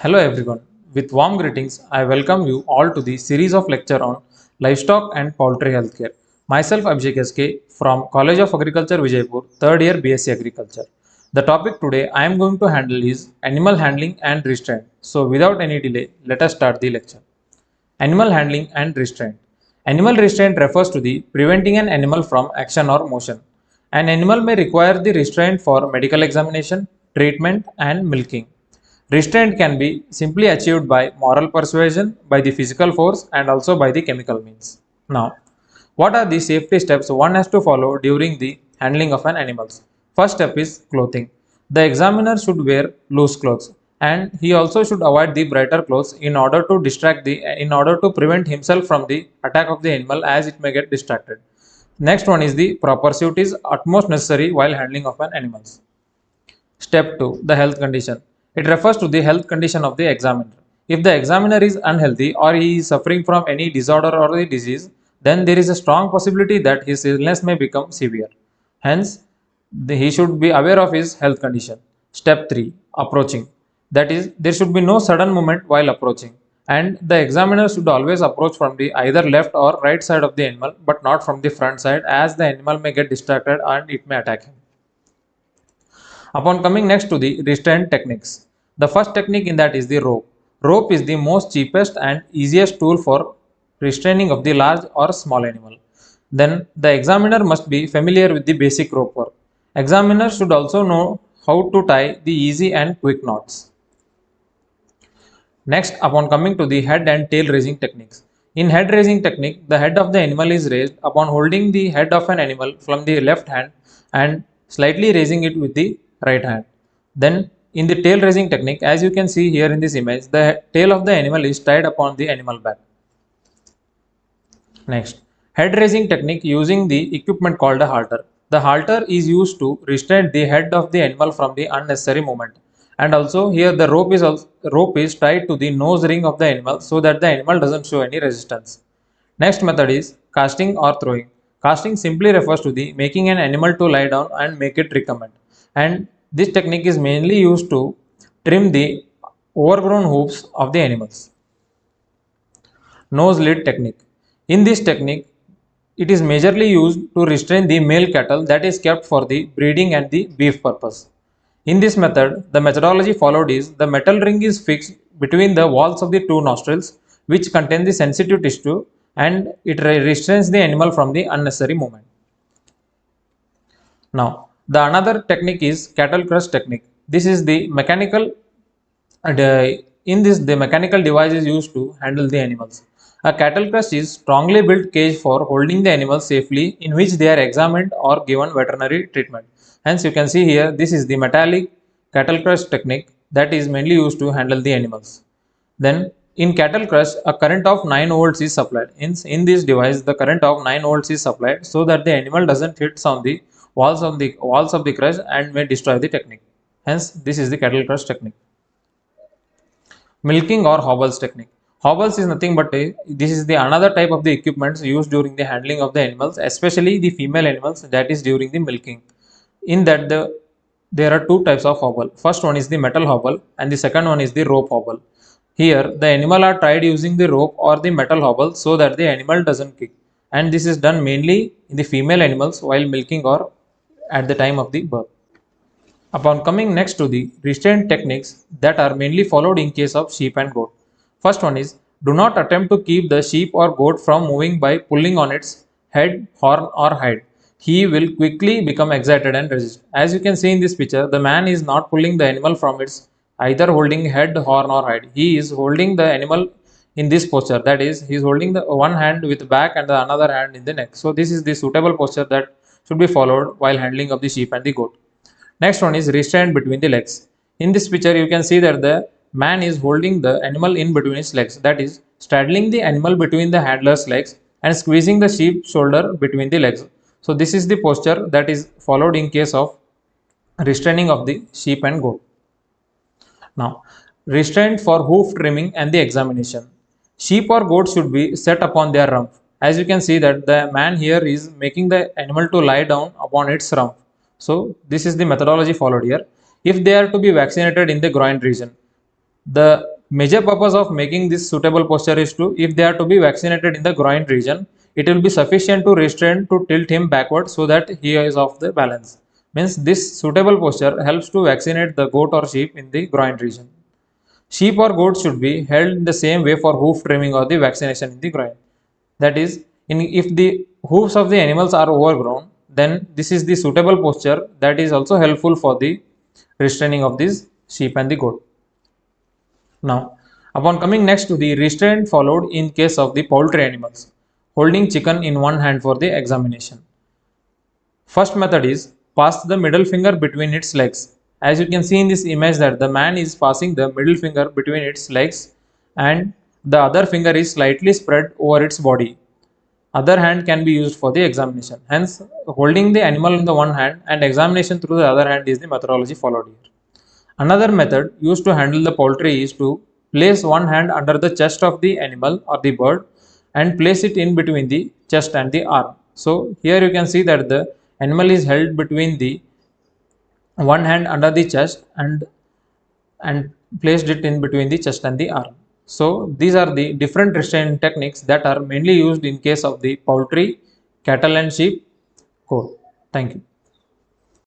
Hello everyone. With warm greetings, I welcome you all to the series of lecture on livestock and poultry healthcare. Myself Abhishek SK from College of Agriculture Vijaypur, third year BSc Agriculture. The topic today I am going to handle is animal handling and restraint. So without any delay, let us start the lecture. Animal handling and restraint. Animal restraint refers to the preventing an animal from action or motion. An animal may require the restraint for medical examination, treatment, and milking. Restraint can be simply achieved by moral persuasion, by the physical force, and also by the chemical means. Now, what are the safety steps one has to follow during the handling of an animal? First step is clothing. The examiner should wear loose clothes, and he also should avoid the brighter clothes in order to prevent himself from the attack of the animal as it may get distracted. Next one is the proper suit is utmost necessary while handling of an animal. Step 2. The health condition. It refers to the health condition of the examiner. If the examiner is unhealthy or he is suffering from any disorder or the disease, then there is a strong possibility that his illness may become severe. Hence, he should be aware of his health condition. Step 3. Approaching. That is, there should be no sudden movement while approaching. And the examiner should always approach from the either left or right side of the animal, but not from the front side, as the animal may get distracted and it may attack him. Upon coming next to the restraint techniques, the first technique in that is the rope. Rope is the most cheapest and easiest tool for restraining of the large or small animal. Then the examiner must be familiar with the basic rope work. Examiner should also know how to tie the easy and quick knots. Next, upon coming to the head and tail raising techniques. In head raising technique, the head of the animal is raised upon holding the head of an animal from the left hand and slightly raising it with the right hand. Then in the tail raising technique, as you can see here in this image, the tail of the animal is tied upon the animal back. Next, head raising technique using the equipment called a halter. The halter is used to restrain the head of the animal from the unnecessary movement. And also here the rope is tied to the nose ring of the animal so that the animal doesn't show any resistance. Next method is casting or throwing. Casting simply refers to the making an animal to lie down and make it recumbent. And this technique is mainly used to trim the overgrown hooves of the animals. Nose lead technique. In this technique, it is majorly used to restrain the male cattle that is kept for the breeding and the beef purpose. In this method, the methodology followed is the metal ring is fixed between the walls of the two nostrils which contain the sensitive tissue and it restrains the animal from the unnecessary movement. Now, the another technique is cattle crush technique. This is the mechanical in this the mechanical device is used to handle the animals. A cattle crush is strongly built cage for holding the animals safely in which they are examined or given veterinary treatment. Hence you can see here this is the metallic cattle crush technique that is mainly used to handle the animals. Then in cattle crush a current of 9 volts is supplied. In this device the current of 9 volts is supplied so that the animal doesn't hit on the walls of the crush and may destroy the technique. Hence this is the cattle crush technique. Milking or hobbles technique. Hobbles is nothing but this is the another type of the equipments used during the handling of the animals, especially the female animals, that is during the milking. In that there are two types of hobble. First one is the metal hobble and the second one is the rope hobble. Here the animal are tied using the rope or the metal hobble so that the animal doesn't kick, and this is done mainly in the female animals while milking or at the time of the birth. Upon coming next to the restraint techniques that are mainly followed in case of sheep and goat. First one is do not attempt to keep the sheep or goat from moving by pulling on its head, horn or hide. He will quickly become excited and resist. As you can see in this picture, the man is not pulling the animal from its either holding head, horn or hide. He is holding the animal in this posture, that is he is holding the one hand with back and the another hand in the neck. So this is the suitable posture that should be followed while handling of the sheep and the goat. Next one is restraint between the legs. In this picture you can see that the man is holding the animal in between his legs, that is straddling the animal between the handler's legs and squeezing the sheep's shoulder between the legs. So this is the posture that is followed in case of restraining of the sheep and goat. Now, restraint for hoof trimming and the examination. Sheep or goat should be set upon their rump. As you can see that the man here is making the animal to lie down upon its rump. So this is the methodology followed here. If they are to be vaccinated in the groin region, The major purpose of making this suitable posture is to, if they are to be vaccinated in the groin region, it will be sufficient to restrain to tilt him backward so that he is off the balance. Means this suitable posture helps to vaccinate the goat or sheep in the groin region. Sheep or goat should be held in the same way for hoof trimming or the vaccination in the groin. That is, if the hoofs of the animals are overgrown, then this is the suitable posture that is also helpful for the restraining of these sheep and the goat. Now, upon coming next to the restraint followed in case of the poultry animals, holding chicken in one hand for the examination. First method is pass the middle finger between its legs. As you can see in this image that the man is passing the middle finger between its legs and the other finger is slightly spread over its body. Other hand can be used for the examination. Hence, holding the animal in the one hand and examination through the other hand is the methodology followed here. Another method used to handle the poultry is to place one hand under the chest of the animal or the bird and place it in between the chest and the arm. So here you can see that the animal is held between the one hand under the chest and placed it in between the chest and the arm. So these are the different restraint techniques that are mainly used in case of the poultry, cattle and sheep, goat. Thank you.